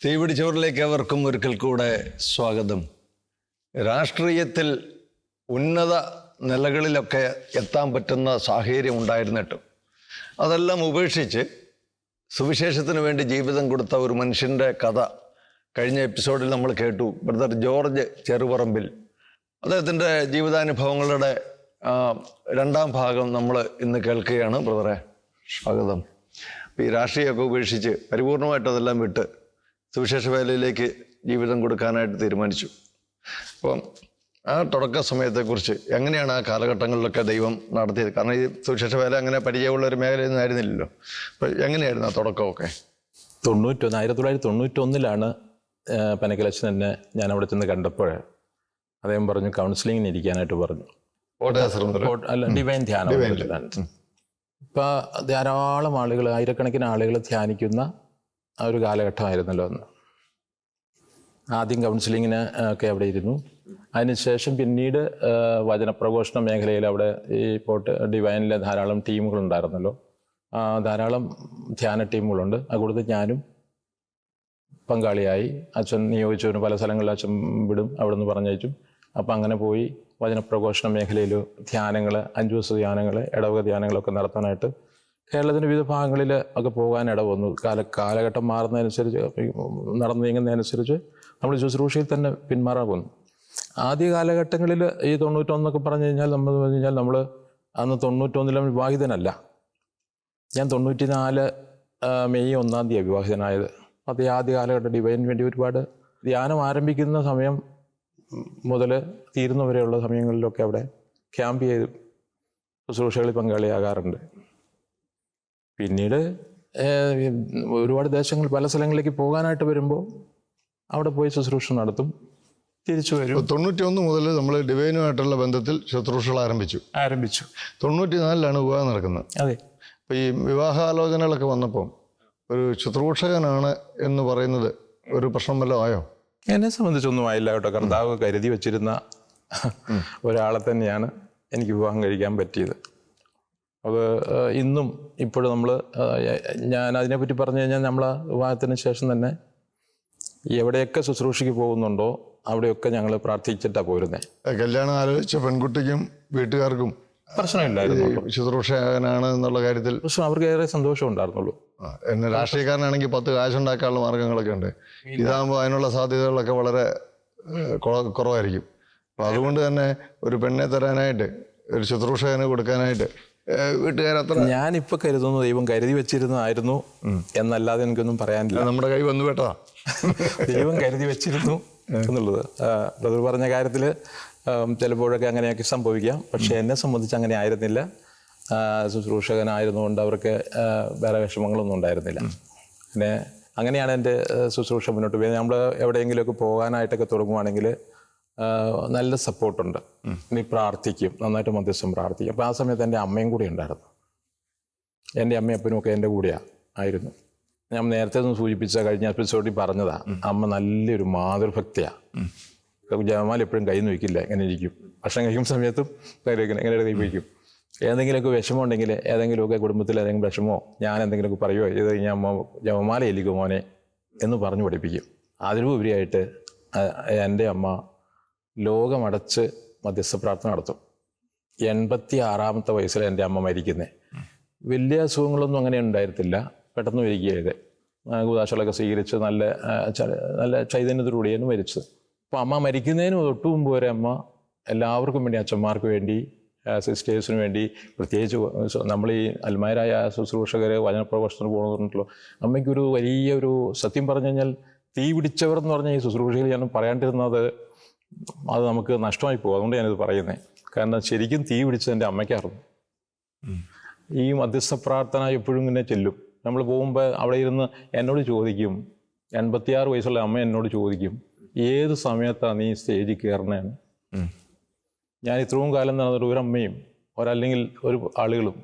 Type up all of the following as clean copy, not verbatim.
തീപിടിച്ചവരിലേക്ക് അവർക്കും ഒരിക്കൽ കൂടെ സ്വാഗതം. രാഷ്ട്രീയത്തിൽ ഉന്നത നിലകളിലൊക്കെ എത്താൻ പറ്റുന്ന സാഹചര്യം ഉണ്ടായിരുന്നിട്ടും അതെല്ലാം ഉപേക്ഷിച്ച് സുവിശേഷത്തിന് വേണ്ടി ജീവിതം കൊടുത്ത ഒരു മനുഷ്യൻ്റെ കഥ കഴിഞ്ഞ എപ്പിസോഡിൽ നമ്മൾ കേട്ടു. ബ്രദർ ജോർജ് ചെറുപറമ്പിൽ അദ്ദേഹത്തിൻ്റെ ജീവിതാനുഭവങ്ങളുടെ രണ്ടാം ഭാഗം നമ്മൾ ഇന്ന് കേൾക്കുകയാണ്. ബ്രദറെ സ്വാഗതം. ഈ രാഷ്ട്രീയമൊക്കെ ഉപേക്ഷിച്ച് പരിപൂർണമായിട്ട് അതെല്ലാം വിട്ട് സുവിശേഷ വേലയിലേക്ക് ജീവിതം കൊടുക്കാനായിട്ട് തീരുമാനിച്ചു. അപ്പം ആ തുടക്ക സമയത്തെക്കുറിച്ച് എങ്ങനെയാണ് ആ കാലഘട്ടങ്ങളിലൊക്കെ ദൈവം നടത്തിയത്? കാരണം ഈ സുവിശേഷ വേല അങ്ങനെ പരിചയമുള്ള ഒരു മേഖലയൊന്നും ആയിരുന്നില്ലല്ലോ. അപ്പം എങ്ങനെയായിരുന്നു ആ തുടക്കമൊക്കെ? 1991 പനക്കലച്ചൻ എന്നെ ഞാൻ അവിടെ ചെന്ന് കണ്ടപ്പോൾ അദ്ദേഹം പറഞ്ഞു കൗൺസിലിങ്ങിന് ഇരിക്കാനായിട്ട് പറഞ്ഞു. അല്ല, ഡിവൈൻ ധ്യാനം. ഇപ്പം ധാരാളം ആളുകൾ, ആയിരക്കണക്കിന് ആളുകൾ ധ്യാനിക്കുന്ന ആ ഒരു കാലഘട്ടമായിരുന്നല്ലോ അന്ന്. ആദ്യം കൗൺസിലിങ്ങിന് ഒക്കെ അവിടെ ഇരുന്നു. അതിനുശേഷം പിന്നീട് വചനപ്രഘോഷണ മേഖലയിൽ അവിടെ ഈ ഡിവൈനിലെ ധാരാളം ടീമുകളുണ്ടായിരുന്നല്ലോ. ധാരാളം ധ്യാന ടീമുകളുണ്ട്. അതുകൂടുതൽ ഞാനും പങ്കാളിയായി. അച്ഛൻ നിയോഗിച്ചവന് പല സ്ഥലങ്ങളിൽ അച്ഛൻ വിടും, അവിടെ നിന്ന് പറഞ്ഞയച്ചും. അപ്പം അങ്ങനെ പോയി വചനപ്രഘോഷണ മേഖലയിൽ ധ്യാനങ്ങൾ, 5 ദിവസ ധ്യാനങ്ങൾ, ഇടവക ധ്യാനങ്ങളൊക്കെ നടത്താനായിട്ട് കേരളത്തിൻ്റെ വിവിധ ഭാഗങ്ങളിൽ ഒക്കെ പോകാൻ ഇട വന്നു. കാലഘട്ടം മാറുന്നതനുസരിച്ച്, നടന്നു നീങ്ങുന്നതനുസരിച്ച് നമ്മൾ ശുശ്രൂഷയിൽ തന്നെ പിന്മാറാൻ വന്നു. ആദ്യ കാലഘട്ടങ്ങളിൽ ഈ 91 പറഞ്ഞു കഴിഞ്ഞാൽ നമ്മൾ അന്ന് 91 വിവാഹിതനല്ല. ഞാൻ 94 മെയ് 1 വിവാഹിതനായത്. അത് ആദ്യ കാലഘട്ടം ഡിവൈന് വേണ്ടി ഒരുപാട് ധ്യാനം ആരംഭിക്കുന്ന സമയം മുതൽ തീരുന്നവരെയുള്ള സമയങ്ങളിലൊക്കെ അവിടെ ക്യാമ്പ് ചെയ്ത് ശുശ്രൂഷകളിൽ പങ്കാളിയാകാറുണ്ട്. പിന്നീട് ഒരുപാട് ദേശങ്ങൾ, പല സ്ഥലങ്ങളിലേക്ക് പോകാനായിട്ട് വരുമ്പോൾ അവിടെ പോയി ശുശ്രൂഷ നടത്തും, തിരിച്ചു വരും. 91 മുതൽ നമ്മൾ ഡിവൈനുമായിട്ടുള്ള ബന്ധത്തിൽ ശുശ്രൂഷകൾ ആരംഭിച്ചു. 94 വിവാഹം നടക്കുന്നത്. അതെ. അപ്പോൾ ഈ വിവാഹാലോചനകളൊക്കെ വന്നപ്പോൾ ഒരു ശുശ്രൂഷകനാണ് എന്ന് പറയുന്നത് ഒരു പ്രശ്നം വല്ലതും ആയോ? എന്നെ സംബന്ധിച്ചൊന്നും ആയില്ല കേട്ടോ. കർത്താവ് കരുതി വച്ചിരുന്ന ഒരാളെ തന്നെയാണ് എനിക്ക് വിവാഹം കഴിക്കാൻ പറ്റിയത്. അത് ഇന്നും ഇപ്പോഴും ഞാൻ അതിനെപ്പറ്റി പറഞ്ഞു കഴിഞ്ഞാൽ നമ്മൾ വിവാഹത്തിന് ശേഷം തന്നെ എവിടെയൊക്കെ ശുശ്രൂഷയ്ക്ക് പോകുന്നുണ്ടോ അവിടെയൊക്കെ ഞങ്ങൾ പ്രാർത്ഥിച്ചിട്ടാണ് പോരുന്നത്. കല്യാണം ആലോചിച്ച പെൺകുട്ടിക്കും വീട്ടുകാർക്കും പ്രശ്നമില്ലായിരുന്നു. ശുശ്രൂഷകനാണ് എന്നുള്ള കാര്യത്തിൽ പ്രശ്നം അവർക്ക് ഏറെ സന്തോഷം ഉണ്ടായിരുന്നുള്ളൂ. എന്നെ രാഷ്ട്രീയക്കാരനാണെങ്കിൽ 10 കാശുണ്ടാക്കാനുള്ള മാർഗങ്ങളൊക്കെ ഉണ്ട്. ഇതാകുമ്പോൾ അതിനുള്ള സാധ്യതകളൊക്കെ വളരെ കുറവായിരിക്കും. അപ്പം അതുകൊണ്ട് തന്നെ ഒരു പെണ്ണെ തരാനായിട്ട്, ഒരു ശുശ്രൂഷകന് കൊടുക്കാനായിട്ട് വീട്ടുകാരത്ര, ഞാനിപ്പോൾ കരുതുന്നു ദൈവം കരുതി വെച്ചിരുന്നതായിരുന്നു എന്നല്ലാതെ എനിക്കൊന്നും പറയാനില്ല. നമ്മുടെ കൈ വന്നു കേട്ടതാ. ദൈവം കരുതി വെച്ചിരുന്നു എന്നുള്ളത് ബ്രദർ പറഞ്ഞ കാര്യത്തിൽ ചിലപ്പോഴൊക്കെ അങ്ങനെയൊക്കെ സംഭവിക്കാം. പക്ഷെ എന്നെ സംബന്ധിച്ച് അങ്ങനെ ആയിരുന്നില്ല. ശുശ്രൂഷകനായിരുന്നുകൊണ്ട് അവർക്ക് വേറെ വിഷമങ്ങളൊന്നും ഉണ്ടായിരുന്നില്ല. പിന്നെ അങ്ങനെയാണ് എൻ്റെ ശുശ്രൂഷ മുന്നോട്ട് പോയത്. നമ്മൾ എവിടെയെങ്കിലുമൊക്കെ പോകാനായിട്ടൊക്കെ തുടങ്ങുവാണെങ്കിൽ നല്ല സപ്പോർട്ടുണ്ട്. നീ പ്രാർത്ഥിക്കും, നന്നായിട്ട് മധ്യസ്ഥം പ്രാർത്ഥിക്കും. അപ്പോൾ ആ സമയത്ത് എൻ്റെ അമ്മയും കൂടി ഉണ്ടായിരുന്നു. എൻ്റെ അമ്മയും അപ്പനും ഒക്കെ എൻ്റെ കൂടെയാണ് ആയിരുന്നു. ഞാൻ നേരത്തെ ഒന്ന് സൂചിപ്പിച്ച കഴിഞ്ഞ എപ്പിസോഡിൽ പറഞ്ഞതാണ്, അമ്മ നല്ലൊരു മാതൃഭക്തിയാണ്. ജപമാല എപ്പോഴും കൈ നോക്കില്ല, ഇങ്ങനെ ഇരിക്കും. ഭക്ഷണം കഴിക്കുന്ന സമയത്തും ഇങ്ങനെ കൈ വയ്ക്കും. ഏതെങ്കിലുമൊക്കെ വിഷമം ഉണ്ടെങ്കിൽ, ഏതെങ്കിലുമൊക്കെ കുടുംബത്തിൽ ഏതെങ്കിലും വിഷമോ ഞാൻ എന്തെങ്കിലുമൊക്കെ പറയുമോ, ഇത് കഴിഞ്ഞാൽ അമ്മ ജപമാല എലിക്കും മോനെ എന്ന് പറഞ്ഞു പഠിപ്പിക്കും. അതിലുപരിയായിട്ട് എൻ്റെ അമ്മ ലോകമടച്ച് മധ്യസ്ഥ പ്രാർത്ഥന നടത്തും. 86-ാമത്തെ വയസ്സിൽ എൻ്റെ അമ്മ മരിക്കുന്നത്. വലിയ അസുഖങ്ങളൊന്നും അങ്ങനെ ഉണ്ടായിരുന്നില്ല. പെട്ടെന്ന് മരിക്കുകയത്. കൂതാശകളൊക്കെ സ്വീകരിച്ച് നല്ല ചൈതന്യത്തിലൂടെയാണ് മരിച്ചത്. അപ്പോൾ അമ്മ മരിക്കുന്നതിന് തൊട്ട് മുമ്പ് വരെ അമ്മ എല്ലാവർക്കും വേണ്ടി, അച്ഛന്മാർക്ക് വേണ്ടി, സിസ്റ്റേഴ്സിന് വേണ്ടി, പ്രത്യേകിച്ച് നമ്മൾ ഈ അൽമാരായ ശുശ്രൂഷകർ വചനപ്രഘോഷത്തിന് പോകുന്നുണ്ടല്ലോ, അമ്മയ്ക്കൊരു വലിയൊരു, സത്യം പറഞ്ഞു കഴിഞ്ഞാൽ തീ പിടിച്ചവർ എന്ന് പറഞ്ഞാൽ ഈ ശുശ്രൂഷയിൽ ഞാൻ പറയാണ്ടിരുന്നത് അത് നമുക്ക് നഷ്ടമായി പോകും. അതുകൊണ്ട് ഞാനിത് പറയുന്നത്. കാരണം ശരിക്കും തീ പിടിച്ചത് എൻ്റെ അമ്മയ്ക്കായിരുന്നു. ഈ മധ്യസ്ഥ പ്രാർത്ഥന എപ്പോഴും ഇങ്ങനെ ചെല്ലും. നമ്മൾ പോകുമ്പോൾ അവിടെ ഇരുന്ന് എന്നോട് ചോദിക്കും, 86 വയസ്സുള്ള അമ്മ എന്നോട് ചോദിക്കും, ഏത് സമയത്താണ് നീ സ്റ്റേജിൽ കയറണേന്ന്. ഞാൻ ഇത്രയും കാലം നടന്നിട്ട് ഒരമ്മയും അല്ലെങ്കിൽ ഒരു ആളുകളും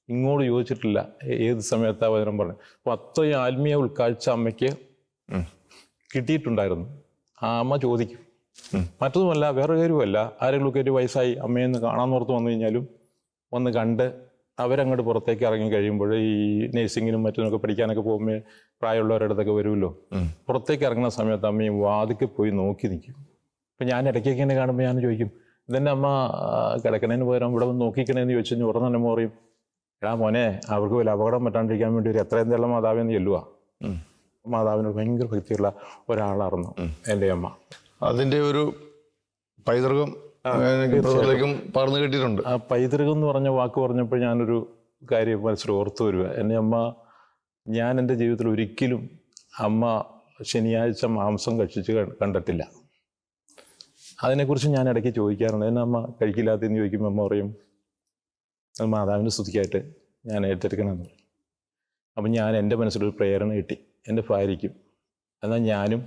ഇങ്ങോട്ട് ചോദിച്ചിട്ടില്ല ഏത് സമയത്താണ് വചനം പറഞ്ഞു. അപ്പോൾ അത്രയും ആത്മീയ ഉൾക്കാഴ്ച അമ്മയ്ക്ക് കിട്ടിയിട്ടുണ്ടായിരുന്നു. ആ അമ്മ ചോദിക്കും. മറ്റൊന്നുമല്ല, വേറെ കാര്യമല്ല, ആരെങ്കിലുമൊക്കെ ഒരു വയസ്സായി അമ്മയെന്ന് കാണാൻ ഓർത്ത് വന്നു കഴിഞ്ഞാലും വന്ന് കണ്ട് അവരങ്ങോട്ട് പുറത്തേക്ക് ഇറങ്ങി കഴിയുമ്പോൾ ഈ നേഴ്സിങ്ങിനും മറ്റൊക്കെ പഠിക്കാനൊക്കെ പോകുമ്പോൾ പ്രായമുള്ളവരുടെ അടുത്തൊക്കെ വരുമല്ലോ. പുറത്തേക്ക് ഇറങ്ങുന്ന സമയത്ത് അമ്മയും വാതിക്ക് പോയി നോക്കി നിൽക്കും. അപ്പം ഞാൻ ഇടയ്ക്കൊക്കെ എന്നെ കാണുമ്പോൾ ഞാൻ ചോദിക്കും, ഇതെൻ്റെ അമ്മ കിടക്കണേന് പകരം ഇവിടെ വന്ന് നോക്കിക്കണേന്ന് ചോദിച്ചു കഴിഞ്ഞാൽ ഉടനെ തന്നെ പറയും, എടാ മോനെ അവർക്ക് വലിയ അപകടം പറ്റാണ്ടിരിക്കാൻ വേണ്ടി ഒരു എത്രയും തെള്ള മാതാവെന്ന് ചെല്ലുക. മാതാവിനോട് ഭയങ്കര ഭക്തിയുള്ള ഒരാളായിരുന്നു എൻ്റെ അമ്മ. അതിൻ്റെ ഒരു പൈതൃകം പറഞ്ഞു കിട്ടിയിട്ടുണ്ട്. ആ പൈതൃകം എന്ന് പറഞ്ഞ വാക്ക് പറഞ്ഞപ്പോൾ ഞാനൊരു കാര്യം മനസ്സിൽ ഓർത്തു വരിക. എൻ്റെ അമ്മ, ഞാൻ എൻ്റെ ജീവിതത്തിൽ ഒരിക്കലും അമ്മ ശനിയാഴ്ച മാംസം കഴിച്ചിട്ട് കണ്ടിട്ടില്ല. അതിനെക്കുറിച്ച് ഞാൻ ഇടയ്ക്ക് ചോദിക്കാറുണ്ട്, എന്നെ അമ്മ കഴിക്കില്ലാത്തതെന്ന് ചോദിക്കുമ്പോൾ അമ്മ പറയും, അത് മാതാവിൻ്റെ സ്തുതിക്കായിട്ട് ഞാൻ ഏറ്റെടുക്കണമെന്ന് പറയും. അപ്പം ഞാൻ എൻ്റെ മനസ്സിലൊരു പ്രേരണ കിട്ടി, എൻ്റെ ഭാര്യയ്ക്കും. എന്നാൽ ഞാനും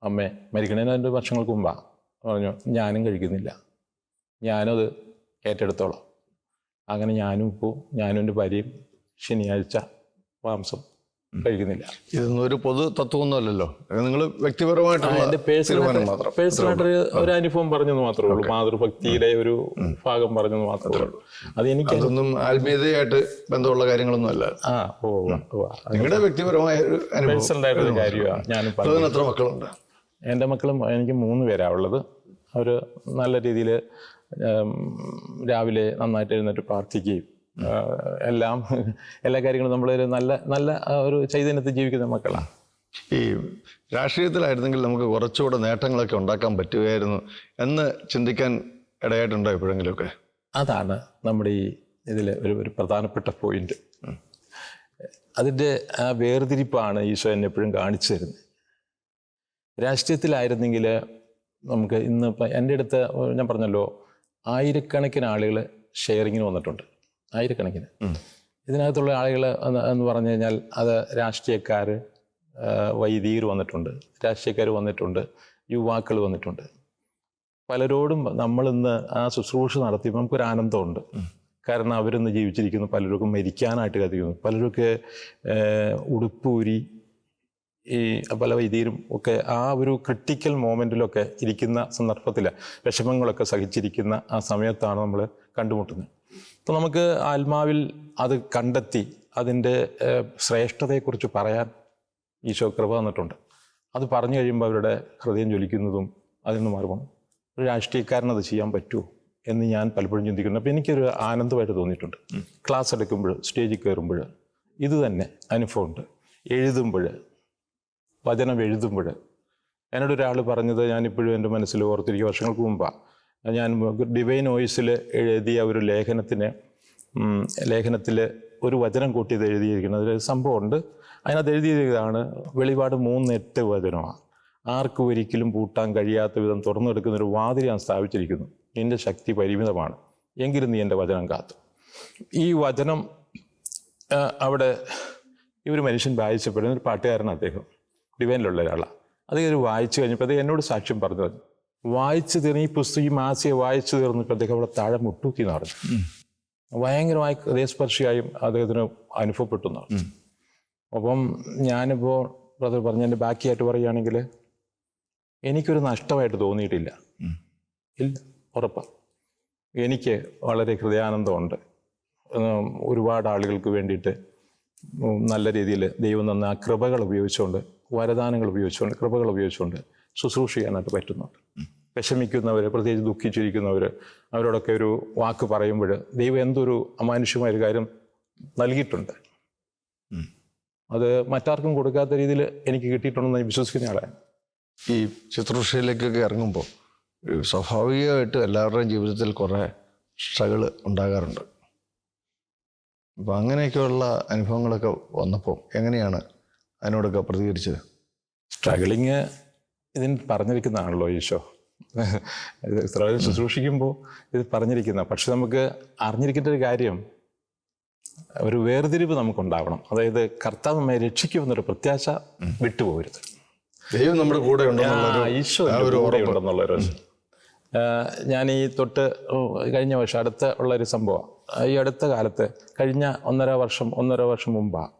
അമ്മയെ മരിക്കണേന് 2 വർഷങ്ങൾക്ക് മുമ്പാണ് പറഞ്ഞു, ഞാനും കഴിക്കുന്നില്ല, ഞാനത് ഏറ്റെടുത്തോളാം. അങ്ങനെ ഞാനും എൻ്റെ ഭാര്യയും ശനിയാഴ്ച മാംസം കഴിക്കുന്നില്ല. ഇതൊന്നും ഒരു പൊതു തത്വമൊന്നും അല്ലല്ലോ, നിങ്ങൾ വ്യക്തിപരമായിട്ടുള്ള എൻ്റെ പേഴ്സണലായിട്ട് ഒരു അനുഭവം പറഞ്ഞെന്ന് മാത്രമേ ഉള്ളൂ. മാതൃഭക്തിയുടെ ഒരു ഭാഗം പറഞ്ഞെന്ന് മാത്രമേ ഉള്ളൂ. അത് എനിക്ക് അതൊന്നും ആത്മീയതയായിട്ട് ബന്ധമുള്ള കാര്യങ്ങളൊന്നും അല്ല. നിങ്ങളുടെ വ്യക്തിപരമായ ഒരു പേഴ്സണലായിട്ടൊരു കാര്യമാണ് ഞാനും പറഞ്ഞത്. എത്ര മക്കളുണ്ട്? എൻ്റെ മക്കളും എനിക്ക് 3 പേരാണ് ഉള്ളത്. അവർ നല്ല രീതിയിൽ രാവിലെ നന്നായിട്ട് എഴുന്നേറ്റ് പ്രാർത്ഥിക്കുകയും എല്ലാ കാര്യങ്ങളും നമ്മളൊരു നല്ല ഒരു ചൈതന്യത്തിൽ ജീവിക്കുന്ന മക്കളാണ്. ഈ രാഷ്ട്രീയത്തിലായിരുന്നെങ്കിൽ നമുക്ക് കുറച്ചുകൂടെ നേട്ടങ്ങളൊക്കെ ഉണ്ടാക്കാൻ പറ്റുകയായിരുന്നു എന്ന് ചിന്തിക്കാൻ ഇടയായിട്ടുണ്ടോ എപ്പോഴെങ്കിലുമൊക്കെ? അതാണ് നമ്മുടെ ഈ ഇതിൽ ഒരു പ്രധാനപ്പെട്ട പോയിന്റ്. അതിൻ്റെ ആ വേർതിരിപ്പാണ് ഈശോ എന്നെ എപ്പോഴും കാണിച്ചു തരുന്നത്. രാഷ്ട്രീയത്തിലായിരുന്നെങ്കിൽ നമുക്ക് ഇന്നിപ്പോൾ എൻ്റെ അടുത്ത് ഞാൻ പറഞ്ഞല്ലോ, ആയിരക്കണക്കിന് ആളുകൾ ഷെയറിങ്ങിന് വന്നിട്ടുണ്ട്, ആയിരക്കണക്കിന്. ഇതിനകത്തുള്ള ആളുകൾ എന്ന് പറഞ്ഞു കഴിഞ്ഞാൽ അത് രാഷ്ട്രീയക്കാർ, വൈദികർ വന്നിട്ടുണ്ട്, രാഷ്ട്രീയക്കാർ വന്നിട്ടുണ്ട്, യുവാക്കൾ വന്നിട്ടുണ്ട്. പലരോടും നമ്മളിന്ന് ആ ശുശ്രൂഷ നടത്തിയപ്പോൾ നമുക്കൊരു ആനന്ദമുണ്ട്. കാരണം അവരിന്ന് ജീവിച്ചിരിക്കുന്നു, പലർക്കും മരിക്കാനായിട്ട് കത്തിക്കുന്നു, പലരൊക്കെ ഉടുപ്പൂരി ഈ പല വൈദികരും ഒക്കെ ആ ഒരു ക്രിട്ടിക്കൽ മോമെൻറ്റിലൊക്കെ ഇരിക്കുന്ന സന്ദർഭത്തിൽ വിഷമങ്ങളൊക്കെ സഹിച്ചിരിക്കുന്ന ആ സമയത്താണ് നമ്മൾ കണ്ടുമുട്ടുന്നത്. അപ്പോൾ നമുക്ക് ആത്മാവിൽ അത് കണ്ടെത്തി അതിൻ്റെ ശ്രേഷ്ഠതയെക്കുറിച്ച് പറയാൻ ഈശോ കൃപ തന്നിട്ടുണ്ട്. അത് പറഞ്ഞു കഴിയുമ്പോൾ അവരുടെ ഹൃദയം ജ്വലിക്കുന്നതും അതിൽ നിന്ന് മാറും. ഒരു രാഷ്ട്രീയക്കാരനത് ചെയ്യാൻ പറ്റുമോ എന്ന് ഞാൻ പലപ്പോഴും ചിന്തിക്കുന്നു. അപ്പോൾ എനിക്കൊരു ആനന്ദമായിട്ട് തോന്നിയിട്ടുണ്ട്. ക്ലാസ് എടുക്കുമ്പോൾ, സ്റ്റേജിൽ കയറുമ്പോൾ ഇത് തന്നെ അനുഭവമുണ്ട്. എഴുതുമ്പോൾ, വചനം എഴുതുമ്പോൾ എന്നോടൊരാൾ പറഞ്ഞത് ഞാനിപ്പോഴും എൻ്റെ മനസ്സിൽ ഓർത്തിരിക്കുക. വർഷങ്ങൾക്ക് മുമ്പാണ് ഞാൻ ഡിവൈൻ വോയിസിൽ എഴുതിയ ഒരു ലേഖനത്തിൽ ഒരു വചനം കൂട്ടിയത് എഴുതിയിരിക്കുന്നത്. അതിൽ സംഭവമുണ്ട്. അതിനകത്ത് എഴുതിയതാണ് വെളിപാട് 3:8 വചനമാണ്. ആർക്കും ഒരിക്കലും പൂട്ടാൻ കഴിയാത്ത വിധം തുറന്നെടുക്കുന്നൊരു വാതിൽ ഞാൻ സ്ഥാപിച്ചിരിക്കുന്നു. നിൻ്റെ ശക്തി പരിമിതമാണ്, എങ്കിലും നീ എൻ്റെ വചനം കാത്തു. ഈ വചനം അവിടെ ഈ ഒരു മനുഷ്യൻ വായിച്ചപ്പെടുന്ന ഒരു പാട്ടുകാരനാണ് അദ്ദേഹം, ഡിവൈനിലുള്ള ഒരാളാണ്. അദ്ദേഹം വായിച്ചു കഴിഞ്ഞപ്പോൾ അദ്ദേഹം എന്നോട് സാക്ഷ്യം പറഞ്ഞു. വായിച്ചു തീർന്ന് ഈ പുസ്തകം, ഈ മാസിക വായിച്ചു തീർന്നപ്പോൾ അദ്ദേഹം അവിടെ താഴെ മുട്ടൂക്കി എന്ന് പറഞ്ഞു. ഭയങ്കരമായി ഹൃദയസ്പർശിയായും അദ്ദേഹത്തിന് അനുഭവപ്പെട്ടു എന്ന് പറഞ്ഞു. അപ്പം ഞാനിപ്പോൾ ബ്രദർ പറഞ്ഞ എൻ്റെ ബാക്കിയായിട്ട് പറയുകയാണെങ്കിൽ എനിക്കൊരു നഷ്ടമായിട്ട് തോന്നിയിട്ടില്ല. ഇല്ല, ഉറപ്പാണ്. എനിക്ക് വളരെ ഹൃദയാനന്ദമുണ്ട്. ഒരുപാട് ആളുകൾക്ക് വേണ്ടിയിട്ട് നല്ല രീതിയിൽ ദൈവം തന്ന ആ കൃപകൾ ഉപയോഗിച്ചുകൊണ്ട്, വരദാനങ്ങൾ ഉപയോഗിച്ചുകൊണ്ട്, കൃപകൾ ഉപയോഗിച്ചുകൊണ്ട് ശുശ്രൂഷ ചെയ്യാനായിട്ട് പറ്റുന്നുണ്ട്. വിഷമിക്കുന്നവർ, പ്രത്യേകിച്ച് ദുഃഖിച്ചിരിക്കുന്നവർ, അവരോടൊക്കെ ഒരു വാക്ക് പറയുമ്പോൾ ദൈവം എന്തൊരു അമാനുഷ്യമായൊരു കാര്യം നൽകിയിട്ടുണ്ട്. അത് മറ്റാർക്കും കൊടുക്കാത്ത രീതിയിൽ എനിക്ക് കിട്ടിയിട്ടുണ്ടെന്ന് ഞാൻ വിശ്വസിക്കുന്ന ആളാണ്. ഈ ശുശ്രൂഷയിലേക്കൊക്കെ ഇറങ്ങുമ്പോൾ സ്വാഭാവികമായിട്ട് എല്ലാവരുടെയും ജീവിതത്തിൽ കുറേ സ്ട്രഗിൾ ഉണ്ടാകാറുണ്ട്. അപ്പോൾ അങ്ങനെയൊക്കെയുള്ള അനുഭവങ്ങളൊക്കെ വന്നപ്പോൾ എങ്ങനെയാണ് അതിനോടൊക്കെ പ്രതികരിച്ചത്? സ്ട്രഗിളിങ് ഇതിന് പറഞ്ഞിരിക്കുന്നതാണല്ലോ ഈശോ. ശുശ്രൂഷിക്കുമ്പോൾ ഇത് പറഞ്ഞിരിക്കുന്ന. പക്ഷെ നമുക്ക് അറിഞ്ഞിരിക്കേണ്ട ഒരു കാര്യം, ഒരു വേർതിരിവ് നമുക്കുണ്ടാവണം. അതായത് കർത്താവ് നമ്മെ രക്ഷിക്കുമെന്നൊരു പ്രത്യാശ വിട്ടുപോകരുത്. ദൈവം നമ്മുടെ കൂടെ ഈശോ കൂടെ ഉണ്ടെന്നുള്ളൊരു. ഞാൻ ഈ കഴിഞ്ഞ വർഷം അടുത്ത ഉള്ളൊരു സംഭവം, ഈ അടുത്ത കാലത്ത് കഴിഞ്ഞ ഒന്നര വർഷം മുമ്പാണ്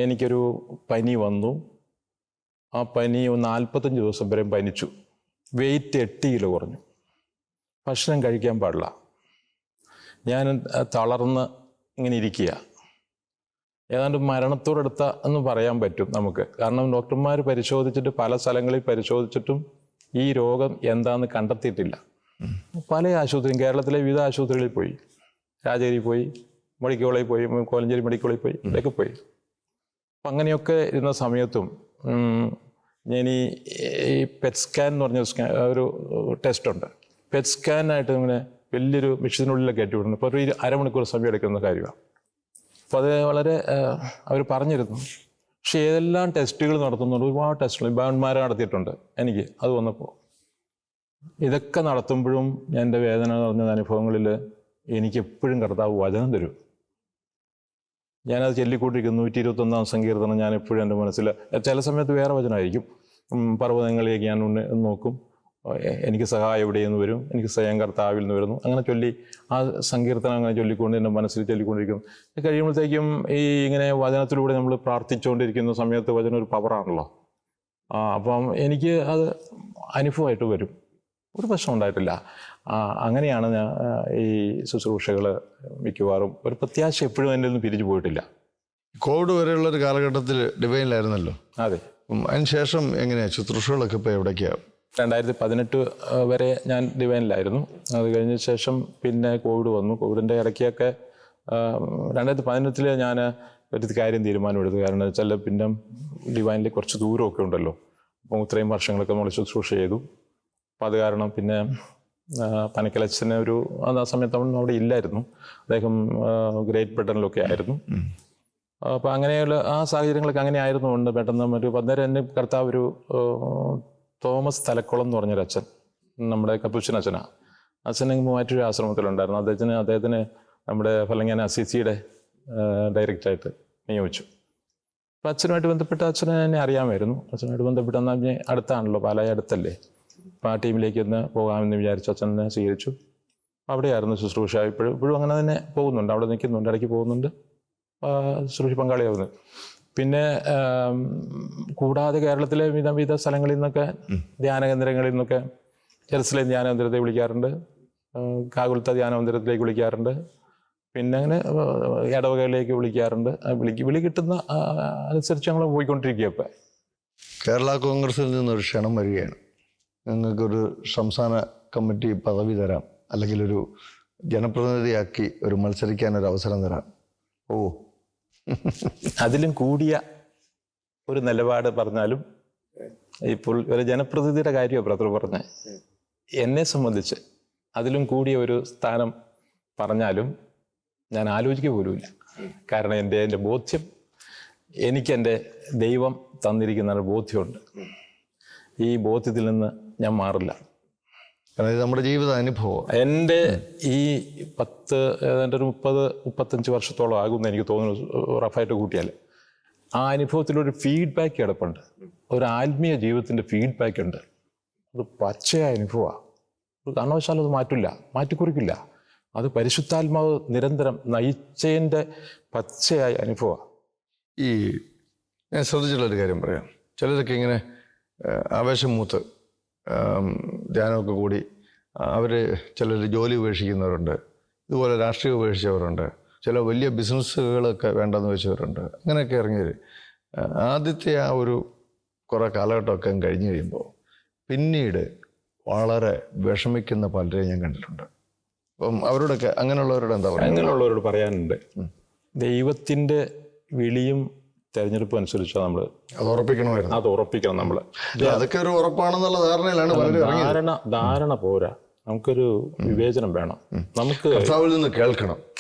എനിക്കൊരു പനി വന്നു. ആ പനി 45 ദിവസം വരെ പനിച്ചു. വെയിറ്റ് 8 കിലോ കുറഞ്ഞു. ഭക്ഷണം കഴിക്കാൻ പാടില്ല. ഞാൻ തളർന്ന് ഇങ്ങനെ ഇരിക്കുക. ഏതാണ്ട് മരണത്തോടടുത്ത എന്ന് പറയാൻ പറ്റും നമുക്ക്. കാരണം ഡോക്ടർമാർ പരിശോധിച്ചിട്ട് പല സ്ഥലങ്ങളിൽ പരിശോധിച്ചിട്ടും ഈ രോഗം എന്താണെന്ന് കണ്ടെത്തിയിട്ടില്ല. പല ആശുപത്രിയും, കേരളത്തിലെ വിവിധ ആശുപത്രികളിൽ പോയി, രാജഗിരി പോയി, മെഡിക്കൽ കോളേജിൽ പോയി, കോലഞ്ചേരി മെഡിക്കൽ കോളേജിൽ പോയി, ഇതൊക്കെ പോയി. അപ്പം അങ്ങനെയൊക്കെ ഇരുന്ന സമയത്തും ഞാൻ ഈ പെറ്റ് സ്കാൻ എന്ന് പറഞ്ഞ ഒരു ടെസ്റ്റ് ഉണ്ട്. പെറ്റ് സ്കാനായിട്ട് ഇങ്ങനെ വലിയൊരു മെഷീനുള്ളിലൊക്കെ കയറ്റിവിടുന്നു. ഇപ്പോൾ ഒരു അരമണിക്കൂർ സമയം എടുക്കുന്ന കാര്യമാണ്. അപ്പോൾ അത് വളരെ അവർ പറഞ്ഞിരുന്നു. പക്ഷേ ഏതെല്ലാം ടെസ്റ്റുകൾ നടത്തുന്നുണ്ട്, ഒരുപാട് ടെസ്റ്റുകൾ ബാൻമാരെ നടത്തിയിട്ടുണ്ട്. എനിക്ക് അത് വന്നപ്പോൾ ഇതൊക്കെ നടത്തുമ്പോഴും എൻ്റെ വേദന നിറഞ്ഞ അനുഭവങ്ങളിൽ എനിക്ക് എപ്പോഴും കർത്താവ് വചനം തരും. ഞാനത് ചൊല്ലിക്കൊണ്ടിരിക്കുന്നു. 121 സങ്കീർത്തനം ഞാൻ എപ്പോഴും എൻ്റെ മനസ്സിൽ, ചില സമയത്ത് വേറെ വചനമായിരിക്കും. പർവ്വതങ്ങളിലേക്ക് ഞാൻ നോക്കും, എനിക്ക് സഹായം എവിടെയെന്ന് വരും, എനിക്ക് സ്വയം കർത്താവിൽ നിന്ന് വരുന്നു. അങ്ങനെ ചൊല്ലി ആ സങ്കീർത്തനം അങ്ങനെ ചൊല്ലിക്കൊണ്ട് എൻ്റെ മനസ്സിൽ ചൊല്ലിക്കൊണ്ടിരിക്കുന്നു. കഴിയുമ്പോഴത്തേക്കും ഈ ഇങ്ങനെ വചനത്തിലൂടെ നമ്മൾ പ്രാർത്ഥിച്ചുകൊണ്ടിരിക്കുന്ന സമയത്ത് വചനം ഒരു പവറാണല്ലോ. അപ്പം എനിക്ക് അത് അനുഭവമായിട്ട് വരും. ഒരു പ്രശ്നം ഉണ്ടായിട്ടില്ല. അങ്ങനെയാണ് ഞാൻ ഈ ശുശ്രൂഷകൾ മിക്കവാറും, ഒരു പ്രത്യാശ എപ്പോഴും എൻ്റെ ഒന്നും പിരിച്ചു പോയിട്ടില്ല. കോവിഡ് വരെയുള്ളൊരു കാലഘട്ടത്തിൽ ഡിവൈനിലായിരുന്നല്ലോ. അതെ. അതിന് ശേഷം എങ്ങനെയാണ് ശുശ്രൂഷകളൊക്കെ ഇപ്പോൾ എവിടേക്കാണ്? 2018 വരെ ഞാൻ ഡിവൈനിലായിരുന്നു. അത് കഴിഞ്ഞ ശേഷം പിന്നെ കോവിഡ് വന്നു. കോവിഡിൻ്റെ ഇടയ്ക്കൊക്കെ 2018 ഞാൻ ഒരു കാര്യം തീരുമാനമെടുത്തു. കാരണം എന്ന് വെച്ചാൽ പിന്നെ ഡിവൈനിൽ കുറച്ച് ദൂരമൊക്കെ ഉണ്ടല്ലോ. അപ്പം ഇത്രയും വർഷങ്ങളൊക്കെ നമ്മൾ ശുശ്രൂഷ ചെയ്തു. അപ്പം അത് കാരണം പിന്നെ പനക്കലച്ചനെ ആ സമയത്ത് അവൻ അവിടെ ഇല്ലായിരുന്നു. അദ്ദേഹം ഗ്രേറ്റ് ബ്രിട്ടനിലൊക്കെ ആയിരുന്നു. അപ്പം അങ്ങനെയുള്ള ആ സാഹചര്യങ്ങളൊക്കെ അങ്ങനെ ആയിരുന്നുകൊണ്ട് പെട്ടെന്ന് അന്നേരം എന്നെ കർത്താവ് ഒരു തോമസ് തലക്കുളം എന്ന് പറഞ്ഞൊരു അച്ഛൻ, നമ്മുടെ കപ്പൂച്ചൻ അച്ഛനാണ്. അച്ഛൻ മൂവാറ്റൂർ ആശ്രമത്തിലുണ്ടായിരുന്നു. അദ്ദേഹത്തിന് നമ്മുടെ ഫലങ്ങാന അസിസിയുടെ ഡയറക്റ്റായിട്ട് നിയോഗിച്ചു. അപ്പം അച്ഛനുമായിട്ട് ബന്ധപ്പെട്ട അച്ഛനെ എന്നെ അറിയാമായിരുന്നു. അച്ഛനുമായിട്ട് ബന്ധപ്പെട്ട് എന്നാൽ അടുത്താണല്ലോ, പാലായ അടുത്തല്ലേ. അപ്പം ആ ടീമിലേക്ക് ഒന്ന് പോകാമെന്ന് വിചാരിച്ചു. അച്ഛനെ സ്വീകരിച്ചു. അവിടെയായിരുന്നു ശുശ്രൂഷ. ഇപ്പോഴും അങ്ങനെ തന്നെ പോകുന്നുണ്ട്, അവിടെ നിൽക്കുന്നുണ്ട്, ഇടയ്ക്ക് പോകുന്നുണ്ട്, ശുശ്രൂഷ പങ്കാളിയാവുന്നത്. പിന്നെ കൂടാതെ കേരളത്തിലെ വിവിധ സ്ഥലങ്ങളിൽ നിന്നൊക്കെ, ധ്യാനകേന്ദ്രങ്ങളിൽ നിന്നൊക്കെ, ജെറുസലേം ധ്യാനമന്ദിരത്തെ വിളിക്കാറുണ്ട്, കാകുൽത്ത ധ്യാനമന്ദിരത്തിലേക്ക് വിളിക്കാറുണ്ട്, പിന്നെ അങ്ങനെ ഇടവകയിലേക്ക് വിളിക്കാറുണ്ട്. വിളി കിട്ടുന്ന അനുസരിച്ച് ഞങ്ങൾ പോയിക്കൊണ്ടിരിക്കുക. ഇപ്പം കേരള കോൺഗ്രസിൽ നിന്നൊരു ക്ഷണം വരികയാണ്. നിങ്ങൾക്കൊരു സംസ്ഥാന കമ്മിറ്റി പദവി തരാം, അല്ലെങ്കിൽ ഒരു ജനപ്രതിനിധിയാക്കി ഒരു മത്സരിക്കാനൊരു അവസരം തരാം. ഓ, അതിലും കൂടിയ ഒരു നിലപാട് പറഞ്ഞാലും, ഇപ്പോൾ ഒരു ജനപ്രതിനിധിയുടെ കാര്യമാണ് ബ്രദർ പറഞ്ഞത്. എന്നെ സംബന്ധിച്ച് അതിലും കൂടിയ ഒരു സ്ഥാനം പറഞ്ഞാലും ഞാൻ ആലോചിക്കുക പോലുമില്ല. കാരണം എൻ്റെ ബോധ്യം, എനിക്കെൻ്റെ ദൈവം തന്നിരിക്കുന്ന ഒരു ബോധ്യമുണ്ട്. ഈ ബോധ്യത്തിൽ നിന്ന് ഞാൻ മാറില്ല. കാരണം നമ്മുടെ ജീവിത അനുഭവം. എൻ്റെ ഈ ഏതാണ്ട് ഒരു 30-35 വർഷത്തോളം ആകുമെന്ന് എനിക്ക് തോന്നുന്നു, റഫായിട്ട് കൂട്ടിയാൽ. ആ അനുഭവത്തിലൊരു ഫീഡ്ബാക്ക് കിടപ്പുണ്ട്, ഒരു ആത്മീയ ജീവിതത്തിൻ്റെ ഫീഡ്ബാക്ക് ഉണ്ട്. അത് പച്ചയായ അനുഭവമാണ്. ഒരു കാരണവശാലും അത് മാറ്റിക്കുറിക്കില്ല. അത് പരിശുദ്ധാത്മാവ് നിരന്തരം നയിച്ചതിൻ്റെ പച്ചയായ അനുഭവമാണ്. ഞാൻ ശ്രദ്ധിച്ചിട്ടുള്ളൊരു കാര്യം പറയാം. ചിലരൊക്കെ ഇങ്ങനെ ആവേശം മൂത്ത് ധ്യാനമൊക്കെ കൂടി ചിലർ ജോലി ഉപേക്ഷിക്കുന്നവരുണ്ട്, ഇതുപോലെ രാഷ്ട്രീയം ഉപേക്ഷിച്ചവരുണ്ട്, ചില വലിയ ബിസിനസ്സുകളൊക്കെ വേണ്ടെന്ന് വെച്ചവരുണ്ട്. അങ്ങനെയൊക്കെ ഇറങ്ങിയവർ ആദ്യത്തെ ആ ഒരു കുറേ കാലഘട്ടമൊക്കെ കഴിഞ്ഞ് കഴിയുമ്പോൾ പിന്നീട് വളരെ വിഷമിക്കുന്ന പലരെയും ഞാൻ കണ്ടിട്ടുണ്ട്. അപ്പം അവരോടൊക്കെ, അങ്ങനെയുള്ളവരോട് എന്താ പറയുക? അങ്ങനെയുള്ളവരോട് പറയാനുണ്ട്, ദൈവത്തിൻ്റെ വിളിയും തെരഞ്ഞെടുപ്പ് അനുസരിച്ചാണ് നമ്മൾ അത് ഉറപ്പിക്കണം. നമ്മൾ അതൊക്കെ ഒരു ഉറപ്പാണെന്നുള്ള ധാരണയിലാണ്. ധാരണ പോരാ, നമുക്കൊരു വിവേചനം വേണം. നമുക്ക് നിന്ന്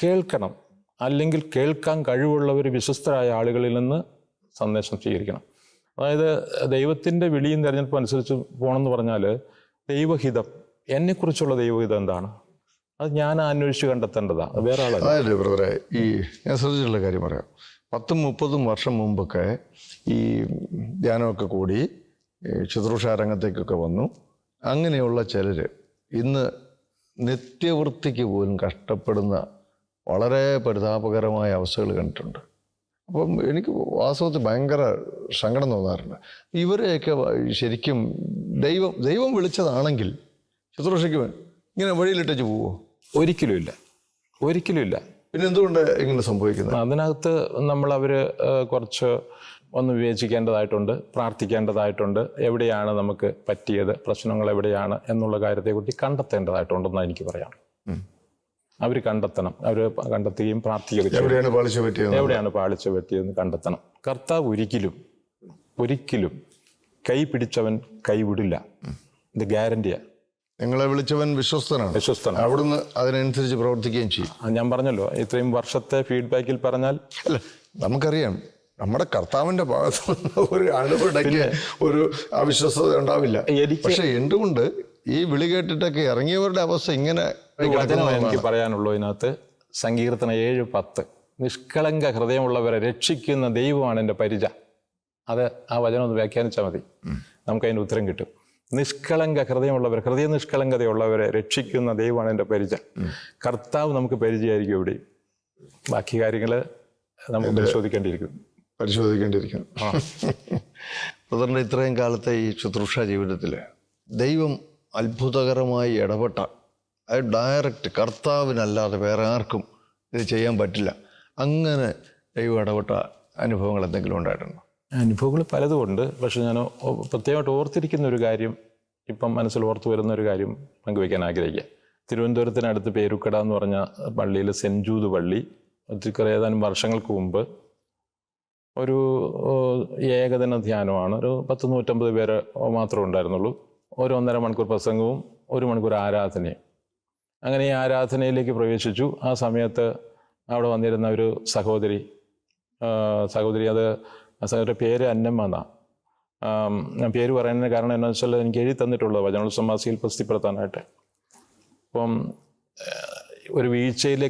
കേൾക്കണം, അല്ലെങ്കിൽ കേൾക്കാൻ കഴിവുള്ളവർ, വിശ്വസ്തരായ ആളുകളിൽ നിന്ന് സന്ദേശം സ്വീകരിക്കണം. അതായത് ദൈവത്തിൻ്റെ വിളിയും തെരഞ്ഞെടുപ്പും അനുസരിച്ച് പോകണമെന്ന് പറഞ്ഞാൽ, ദൈവഹിതം, എന്നെക്കുറിച്ചുള്ള ദൈവഹിതം എന്താണ്, അത് ഞാൻ അന്വേഷിച്ച് കണ്ടെത്തേണ്ടതാണ്, വേറെ ആളല്ല. ബ്രദറെ, ഞാൻ ശ്രദ്ധിച്ചിട്ടുള്ള കാര്യം പറയാം. 10-30 വർഷം മുമ്പൊക്കെ ഈ ധ്യാനമൊക്കെ കൂടി ശുശ്രൂഷ രംഗത്തേക്കൊക്കെ വന്നു. അങ്ങനെയുള്ള ചിലർ ഇന്ന് നിത്യവൃത്തിക്ക് പോലും കഷ്ടപ്പെടുന്ന വളരെ പരിതാപകരമായ അവസ്ഥകൾ കണ്ടിട്ടുണ്ട്. അപ്പം എനിക്ക് വാസ്തവത്തിൽ ഭയങ്കര സങ്കടം തോന്നാറുണ്ട്. ഇവരെയൊക്കെ ശരിക്കും ദൈവം വിളിച്ചതാണെങ്കിൽ ശുശ്രൂഷയ്ക്ക് ഇങ്ങനെ വഴിയിലിട്ടു പോവോ? ഒരിക്കലുമില്ല. പിന്നെ എന്തുകൊണ്ട് ഇങ്ങനെ സംഭവിക്കുന്നത്? അതിനകത്ത് അവർ കുറച്ച് ഒന്ന് വിവേചിക്കേണ്ടതായിട്ടുണ്ട്, പ്രാർത്ഥിക്കേണ്ടതായിട്ടുണ്ട്, എവിടെയാണ് നമുക്ക് പറ്റിയത്, പ്രശ്നങ്ങൾ എവിടെയാണ് എന്നുള്ള കാര്യത്തെക്കുറിച്ച് കണ്ടെത്തേണ്ടതായിട്ടുണ്ടെന്നാണ് എനിക്ക് പറയാം. അവർ കണ്ടെത്തണം, അവർ കണ്ടെത്തുകയും പ്രാർത്ഥിക്കുകയും എവിടെയാണ് പാളിച്ച പറ്റിയതെന്ന് കണ്ടെത്തണം. കർത്താവ് ഒരിക്കലും കൈ പിടിച്ചവൻ കൈവിടില്ല, ഇത് ഗ്യാരണ്ടിയാണ്. നിങ്ങളെ വിളിച്ചവൻ വിശ്വസ്തനാണ്, അവിടുന്ന് അതിനനുസരിച്ച് പ്രവർത്തിക്കുകയും ചെയ്യും. ഞാൻ പറഞ്ഞല്ലോ, ഇത്രയും വർഷത്തെ ഫീഡ്ബാക്കിൽ പറഞ്ഞാൽ അല്ല, നമുക്കറിയാം നമ്മുടെ കർത്താവിന്റെ ഭാഗത്ത് ഒരു അണുവിടയ്ക്ക് ഒരു അവിശ്വസ്തത ഉണ്ടാവില്ല. പക്ഷെ എന്തുകൊണ്ട് ഈ വിളി കേട്ടിട്ടൊക്കെ ഇറങ്ങിയവരുടെ അവസ്ഥ ഇങ്ങനെ? വചനം എനിക്ക് പറയാനുള്ളൂ ഇതിനകത്ത്. സങ്കീർത്തനം 7:10, നിഷ്കളങ്ക ഹൃദയമുള്ളവരെ രക്ഷിക്കുന്ന ദൈവമാണ് എൻ്റെ പരിച. അത് ആ വചനം ഒന്ന് വ്യാഖ്യാനിച്ചാൽ മതി, നമുക്കതിൻ്റെ ഉത്തരം കിട്ടും. നിഷ്കളങ്ക ഹൃദയമുള്ളവർ, ഹൃദയ നിഷ്കളങ്കതയുള്ളവരെ രക്ഷിക്കുന്ന ദൈവമാണ് എൻ്റെ പരിച. കർത്താവ് നമുക്ക് പരിചയമായിരിക്കും എവിടെയും. ബാക്കി കാര്യങ്ങൾ നമുക്ക് പരിശോധിക്കേണ്ടിയിരിക്കും. ബ്രദറിൻ്റെ ഇത്രയും കാലത്തെ ഈ ശുശ്രൂഷ ജീവിതത്തിൽ ദൈവം അത്ഭുതകരമായി ഇടപെട്ട, അത് ഡയറക്റ്റ് കർത്താവിനല്ലാതെ വേറെ ആർക്കും ഇത് ചെയ്യാൻ പറ്റില്ല, അങ്ങനെ ദൈവം ഇടപെട്ട അനുഭവങ്ങൾ എന്തെങ്കിലും ഉണ്ടായിട്ടുണ്ടോ? അനുഭവങ്ങൾ പലതും ഉണ്ട്. പക്ഷെ ഞാൻ പ്രത്യേകമായിട്ട് ഓർത്തിരിക്കുന്ന ഒരു കാര്യം, ഇപ്പം മനസ്സിൽ ഓർത്തു വരുന്ന ഒരു കാര്യം പങ്കുവയ്ക്കാൻ ആഗ്രഹിക്കുക. തിരുവനന്തപുരത്തിനടുത്ത് പേരുക്കട എന്ന് പറഞ്ഞ പള്ളിയിൽ സെൻറ്റ് ജൂഡ് പള്ളി ഏതാനും വർഷങ്ങൾക്ക് മുമ്പ് ഒരു ഏകദിന ധ്യാനമാണ്. ഒരു 150 പേര് മാത്രമേ ഉണ്ടായിരുന്നുള്ളൂ. ഒരു 1.5 മണിക്കൂർ പ്രസംഗവും 1 മണിക്കൂർ ആരാധനയും. അങ്ങനെ ഈ ആരാധനയിലേക്ക് പ്രവേശിച്ചു. ആ സമയത്ത് അവിടെ വന്നിരുന്ന ഒരു സഹോദരി, അത് ആ സഹോദരിയുടെ പേര് അന്നമ്മ എന്നാണ്. ഞാൻ പേര് പറയുന്നതിന് കാരണം എന്താണെന്ന് വെച്ചാൽ എനിക്ക് എഴുതി തന്നിട്ടുള്ളത് വചനോത്സവ മാസികയിൽ പ്രസിദ്ധപ്പെടുത്താനായിട്ട്. അപ്പം ഒരു വീഴ്ചയിൽ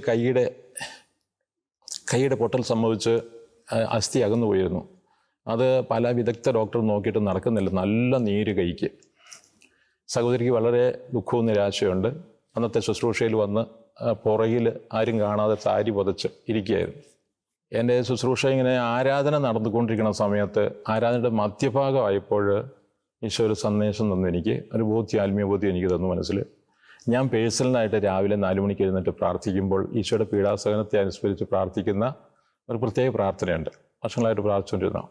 കൈയുടെ പൊട്ടൽ സംഭവിച്ച് അസ്ഥി അകന്നു പോയിരുന്നു. അത് പല വിദഗ്ധ ഡോക്ടർ നോക്കിയിട്ട് നടക്കുന്നില്ല, നല്ല നീര് കൈക്ക്. സഹോദരിക്ക് വളരെ ദുഃഖവും നിരാശയുണ്ട്. അന്നത്തെ ശുശ്രൂഷയിൽ വന്ന് പുറകിൽ ആരും കാണാതെ സാരി പുതച്ച് ഇരിക്കുകയായിരുന്നു. എൻ്റെ ശുശ്രൂഷ ഇങ്ങനെ ആരാധന നടന്നുകൊണ്ടിരിക്കുന്ന സമയത്ത് ആരാധനയുടെ മധ്യഭാഗമായപ്പോൾ ഈശോ ഒരു സന്ദേശം തന്നു എനിക്ക്, ഒരു ബോധ്യം, ആത്മീയ ബോധ്യം എനിക്ക് തന്നു മനസ്സിൽ. ഞാൻ പേഴ്സണലായിട്ട് രാവിലെ 4 മണിക്ക് എഴുന്നേറ്റ് പ്രാർത്ഥിക്കുമ്പോൾ ഈശോയുടെ പീഡാസഹനത്തെ അനുസ്മരിച്ച് പ്രാർത്ഥിക്കുന്ന ഒരു പ്രത്യേക പ്രാർത്ഥനയുണ്ട്. വർഷങ്ങളായിട്ട് പ്രാർത്ഥിച്ചുകൊണ്ടിരുന്നതാണ്.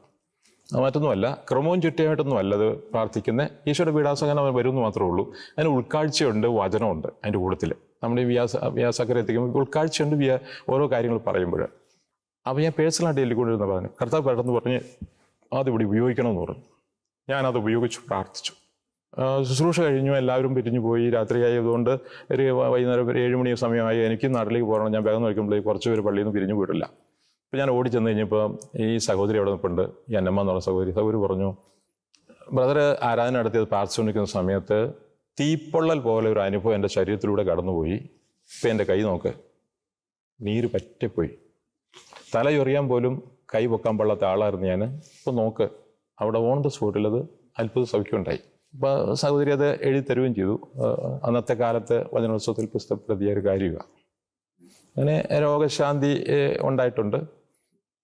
മറ്റൊന്നുമല്ല, ക്രമവും ചിട്ടയായിട്ടൊന്നും അല്ല അത് പ്രാർത്ഥിക്കുന്നത്. ഈശോയുടെ പീഡാസഹനം വരുമെന്ന് മാത്രമേ ഉള്ളൂ. അതിന് ഉൾക്കാഴ്ചയുണ്ട്, വചനമുണ്ട് അതിൻ്റെ കൂട്ടത്തിൽ. നമ്മുടെ ഈ വ്യാസക്കര എത്തിക്കുമ്പോൾ ഉൾക്കാഴ്ചയുണ്ട് ഓരോ കാര്യങ്ങൾ പറയുമ്പോൾ. അപ്പോൾ ഞാൻ പേഴ്സണലായിട്ട് എല്ലിക്കൊണ്ടിരുന്ന പറഞ്ഞു, കർത്താവ് പെട്ടെന്ന് പറഞ്ഞ് അതിവിടെ ഉപയോഗിക്കണമെന്ന് പറഞ്ഞു. ഞാനത് ഉപയോഗിച്ചു, പ്രാർത്ഥിച്ചു. ശുശ്രൂഷ കഴിഞ്ഞു, എല്ലാവരും പിരിഞ്ഞു പോയി. രാത്രിയായതുകൊണ്ട് ഒരു വൈകുന്നേരം 7 മണി സമയമായി. എനിക്ക് നാട്ടിലേക്ക് പോകണം. ഞാൻ വേഗം നോക്കുമ്പോഴേക്ക് കുറച്ച് പേര് പള്ളിയിൽ നിന്ന് പിരിഞ്ഞു പോയിട്ടില്ല. അപ്പോൾ ഞാൻ ഓടി ചെന്ന് കഴിഞ്ഞപ്പോൾ ഈ സഹോദരി അവിടെ നിൽപ്പുണ്ട്, ഈ അന്നമ്മ എന്ന് പറഞ്ഞ സഹോദരി പറഞ്ഞു, ബ്രദർ ആരാധന നടത്തിയത് പ്രാർത്ഥിച്ചുകൊണ്ടിരിക്കുന്ന സമയത്ത് തീപ്പൊള്ളൽ പോലെ ഒരു അനുഭവം എൻ്റെ ശരീരത്തിലൂടെ കടന്നുപോയി. ഇപ്പം എൻ്റെ കൈ നോക്ക്, നീര് പറ്റിപ്പോയി. തല ചൊറിയാൻ പോലും കൈ പൊക്കാൻ പാടാത്ത ആളായിരുന്നു ഞാൻ. ഇപ്പോൾ നോക്ക്, അവിടെ ഓൺ ദ സ്പോട്ടിൽ അത് അത്ഭുത സൗഖ്യമുണ്ടായി. അപ്പോൾ സഹോദരി അത് എഴുതി തരുകയും ചെയ്തു. അന്നത്തെ കാലത്ത് വചനോത്സവത്തിൽ പുസ്തകപ്പെടുത്തിയ ഒരു കാര്യമാണ്. അങ്ങനെ രോഗശാന്തി ഉണ്ടായിട്ടുണ്ട്.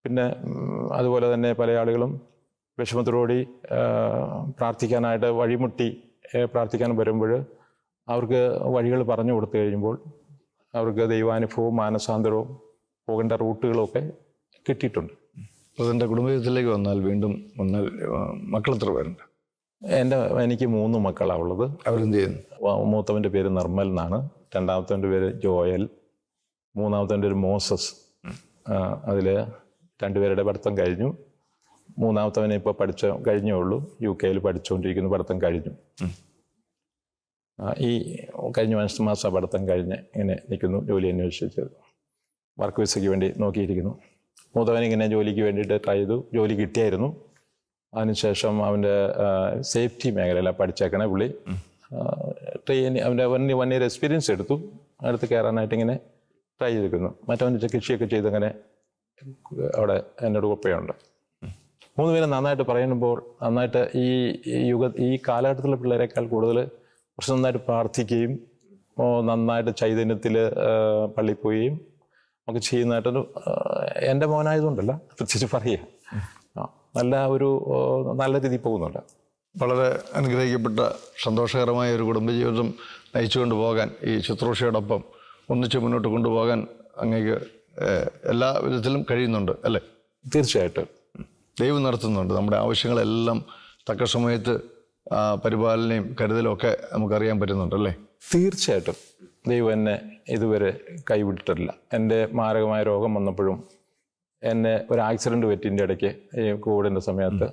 പിന്നെ അതുപോലെ തന്നെ പല ആളുകളും വിഷമത്തോടുകൂടി പ്രാർത്ഥിക്കാനായിട്ട് വഴിമുട്ടി പ്രാർത്ഥിക്കാൻ വരുമ്പോൾ അവർക്ക് വഴികൾ പറഞ്ഞു കൊടുത്തു കഴിയുമ്പോൾ അവർക്ക് ദൈവാനുഭവവും മാനസാന്തരവും പോകേണ്ട റൂട്ടുകളും ഒക്കെ കിട്ടിയിട്ടുണ്ട്. അതിൻ്റെ കുടുംബത്തിലേക്ക് വീണ്ടും വന്നാൽ മക്കൾ എത്ര പേരുണ്ട്? എനിക്ക് 3 മക്കളാണ് ഉള്ളത്. അവരെന്ത് ചെയ്യുന്നു? മൂത്തവൻ്റെ പേര് നിർമ്മൽ എന്നാണ്, രണ്ടാമത്തവൻ്റെ പേര് ജോയൽ, മൂന്നാമത്തവൻ്റെ പേര് മോസസ്. അതിൽ 2 പേരുടെ പഠിത്തം കഴിഞ്ഞു. മൂന്നാമത്തവനെ ഇപ്പോൾ കഴിഞ്ഞേ ഉള്ളൂ, UK പഠിച്ചുകൊണ്ടിരിക്കുന്നു, പഠിത്തം കഴിഞ്ഞു. ഈ കഴിഞ്ഞ മാസം പഠിത്തം കഴിഞ്ഞ് ഇങ്ങനെ നിൽക്കുന്നു, ജോലി അന്വേഷിച്ചത്, വർക്ക് വിസയ്ക്ക് വേണ്ടി നോക്കിയിരിക്കുന്നു. മൂത്തവനിങ്ങനെ ജോലിക്ക് വേണ്ടിയിട്ട് ട്രൈ ചെയ്തു, ജോലി കിട്ടിയായിരുന്നു. അതിനുശേഷം അവൻ്റെ സേഫ്റ്റി മേഖലയിലാണ് പഠിച്ചേക്കണേ പുള്ളി. അവൻ്റെ 1 year എക്സ്പീരിയൻസ് എടുത്തു, അടുത്ത് കയറാനായിട്ട് ഇങ്ങനെ ട്രൈ ചെയ്തിരിക്കുന്നു. മറ്റവൻ്റെ കൃഷിയൊക്കെ ചെയ്തങ്ങനെ അവിടെ എന്നോട് കുഴപ്പമുണ്ട്. 3 പേരും നന്നായിട്ട് പറയുമ്പോൾ നന്നായിട്ട് ഈ കാലഘട്ടത്തിലുള്ള പിള്ളേരെക്കാൾ കൂടുതൽ കുറച്ച് നന്നായിട്ട് പ്രാർത്ഥിക്കുകയും നന്നായിട്ട് ചൈതന്യത്തിൽ പള്ളിയിൽ പോവുകയും ഒക്കെ ചെയ്യുന്നതായിട്ടൊരു, എൻ്റെ മോനായതുകൊണ്ടല്ല, പ്രത്യേകിച്ച് പറയുക, നല്ല രീതിയിൽ പോകുന്നുണ്ട്. വളരെ അനുഗ്രഹിക്കപ്പെട്ട സന്തോഷകരമായ ഒരു കുടുംബജീവിതം നയിച്ചുകൊണ്ട് പോകാൻ, ഈ ശുശ്രൂഷയോടൊപ്പം ഒന്നിച്ച് മുന്നോട്ട് കൊണ്ടുപോകാൻ അങ്ങേക്ക് എല്ലാ വിധത്തിലും കഴിയുന്നുണ്ട് അല്ലേ? തീർച്ചയായിട്ടും ദൈവം നടത്തുന്നുണ്ട്. നമ്മുടെ ആവശ്യങ്ങളെല്ലാം തക്ക സമയത്ത് പരിപാലനയും കരുതലും ഒക്കെ നമുക്കറിയാൻ പറ്റുന്നുണ്ട് അല്ലേ? തീർച്ചയായിട്ടും ദൈവം എന്നെ ഇതുവരെ കൈവിട്ടിട്ടില്ല. എൻ്റെ മാരകമായ രോഗം വന്നപ്പോഴും എന്നെ ഒരു ആക്സിഡൻറ്റ് പറ്റിൻ്റെ ഇടയ്ക്ക് ഈ കോവിഡിൻ്റെ സമയത്ത്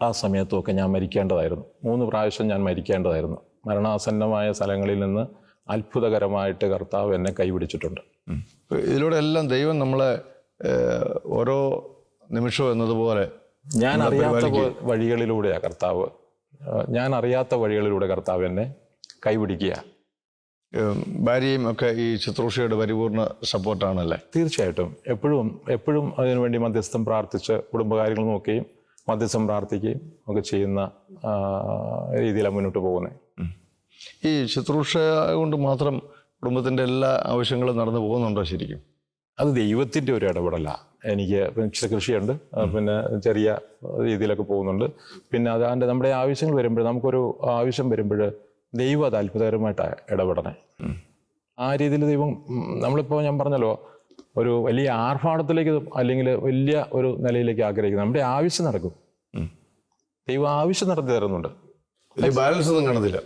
ആ സമയത്തുമൊക്കെ ഞാൻ മരിക്കേണ്ടതായിരുന്നു. 3 പ്രാവശ്യം ഞാൻ മരിക്കേണ്ടതായിരുന്നു. മരണാസന്നമായ സ്ഥലങ്ങളിൽ നിന്ന് അത്ഭുതകരമായിട്ട് കർത്താവ് എന്നെ കൈപിടിച്ചിട്ടുണ്ട്. ഇതിലൂടെ എല്ലാം ദൈവം നമ്മളെ ഓരോ നിമിഷവും എന്നതുപോലെ ഞാൻ അറിയാത്ത വഴികളിലൂടെയാണ് കർത്താവ് എന്നെ കൈപിടിക്കുക. ഭാര്യയും ഒക്കെ ഈ ശുശ്രൂഷയുടെ പരിപൂർണ സപ്പോർട്ടാണല്ലേ? തീർച്ചയായിട്ടും എപ്പോഴും അതിനുവേണ്ടി മധ്യസ്ഥം പ്രാർത്ഥിച്ച് കുടുംബകാര്യങ്ങൾ നോക്കുകയും മധ്യസ്ഥം പ്രാർത്ഥിക്കുകയും ഒക്കെ ചെയ്യുന്ന രീതിയിലാണ് മുന്നോട്ട് പോകുന്നത്. ഈ ശുശ്രൂഷ കൊണ്ട് മാത്രം കുടുംബത്തിൻ്റെ എല്ലാ ആവശ്യങ്ങളും നടന്നു പോകുന്നുണ്ടോ ശരിക്കും? അത് ദൈവത്തിൻ്റെ ഒരു ഇടപെടലാണ്. എനിക്ക് കൃഷിയുണ്ട്, പിന്നെ ചെറിയ രീതിയിലൊക്കെ പോകുന്നുണ്ട്. പിന്നെ അതാണ്ട് നമ്മുടെ ആവശ്യങ്ങൾ വരുമ്പോൾ, നമുക്കൊരു ആവശ്യം വരുമ്പോൾ ദൈവം അത് അത്ഭുതകരമായിട്ടാണ് ഇടപെടണേ. ആ രീതിയിൽ ദൈവം, നമ്മളിപ്പോൾ ഞാൻ പറഞ്ഞല്ലോ, ഒരു വലിയ ആർഭാടത്തിലേക്ക് അല്ലെങ്കിൽ വലിയ ഒരു നിലയിലേക്ക് ആഗ്രഹിക്കുന്നത്, നമ്മുടെ ആവശ്യം നടക്കും. ദൈവം ആവശ്യം നടത്തി തരുന്നുണ്ട്. ബാലൻസ് ഒന്നും കാണത്തില്ല,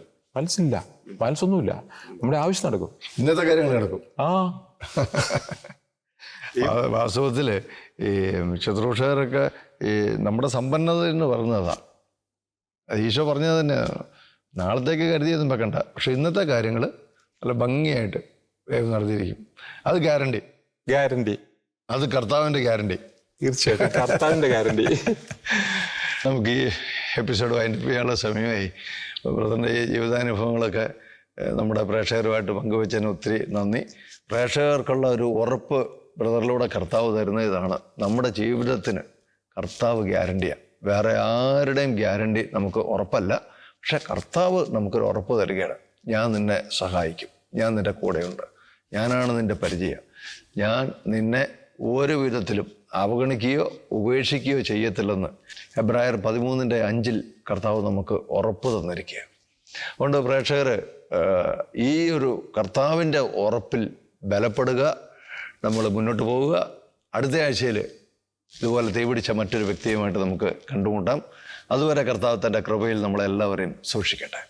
ബാലൻസ് ഒന്നുമില്ല. നമ്മുടെ ആവശ്യം നടക്കും, ഇന്നത്തെ കാര്യങ്ങൾ നടക്കും. വാസ്തവത്തിൽ ഈ ശുശ്രൂഷകരൊക്കെ ഈ നമ്മുടെ സമ്പന്നത എന്ന് പറഞ്ഞതാണ്. ഈശോ പറഞ്ഞത് തന്നെ, നാളത്തേക്ക് കരുതിയൊന്നും വെക്കണ്ട, പക്ഷെ ഇന്നത്തെ കാര്യങ്ങൾ നല്ല ഭംഗിയായിട്ട് നടത്തിയിരിക്കും. അത് ഗ്യാരണ്ടി, അത് കർത്താവിൻ്റെ ഗ്യാരണ്ടി. തീർച്ചയായിട്ടും കർത്താവിൻ്റെ ഗ്യാരണ്ടി. നമുക്ക് ഈ എപ്പിസോഡ് വൈൻഡപ്പ് ചെയ്യാനുള്ള സമയമായി. ബ്രദറിൻ്റെ ഈ ജീവിതാനുഭവങ്ങളൊക്കെ നമ്മുടെ പ്രേക്ഷകരുമായിട്ട് പങ്കുവെച്ചതിന് ഒത്തിരി നന്ദി. പ്രേക്ഷകർക്കുള്ള ഒരു ഉറപ്പ് ബ്രദറിലൂടെ കർത്താവ് തരുന്ന ഇതാണ്: നമ്മുടെ ജീവിതത്തിന് കർത്താവ് ഗ്യാരണ്ടിയാണ്. വേറെ ആരുടെയും ഗ്യാരണ്ടി നമുക്ക് ഉറപ്പല്ല. പക്ഷെ കർത്താവ് നമുക്കൊരു ഉറപ്പ് തരികയാണ്: ഞാൻ നിന്നെ സഹായിക്കും, ഞാൻ നിൻ്റെ കൂടെയുണ്ട്, ഞാനാണ് നിൻ്റെ പരിചയം, ഞാൻ നിന്നെ ഒരു വിധത്തിലും അവഗണിക്കുകയോ ഉപേക്ഷിക്കുകയോ ചെയ്യത്തില്ലെന്ന് എബ്രായർ 13:5 കർത്താവ് നമുക്ക് ഉറപ്പ് തന്നിരിക്കുക. അതുകൊണ്ട് പ്രേക്ഷകർ ഈ ഒരു കർത്താവിൻ്റെ ഉറപ്പിൽ ബലപ്പെടുക, നമ്മൾ മുന്നോട്ട് പോവുക. അടുത്ത ആഴ്ചയിൽ ഇതുപോലെ തീപിടിച്ച മറ്റൊരു വ്യക്തിയുമായിട്ട് നമുക്ക് കണ്ടുമുട്ടാം. അതുവരെ കർത്താവ് തൻ്റെ കൃപയിൽ നമ്മളെല്ലാവരെയും സൂക്ഷിക്കട്ടെ.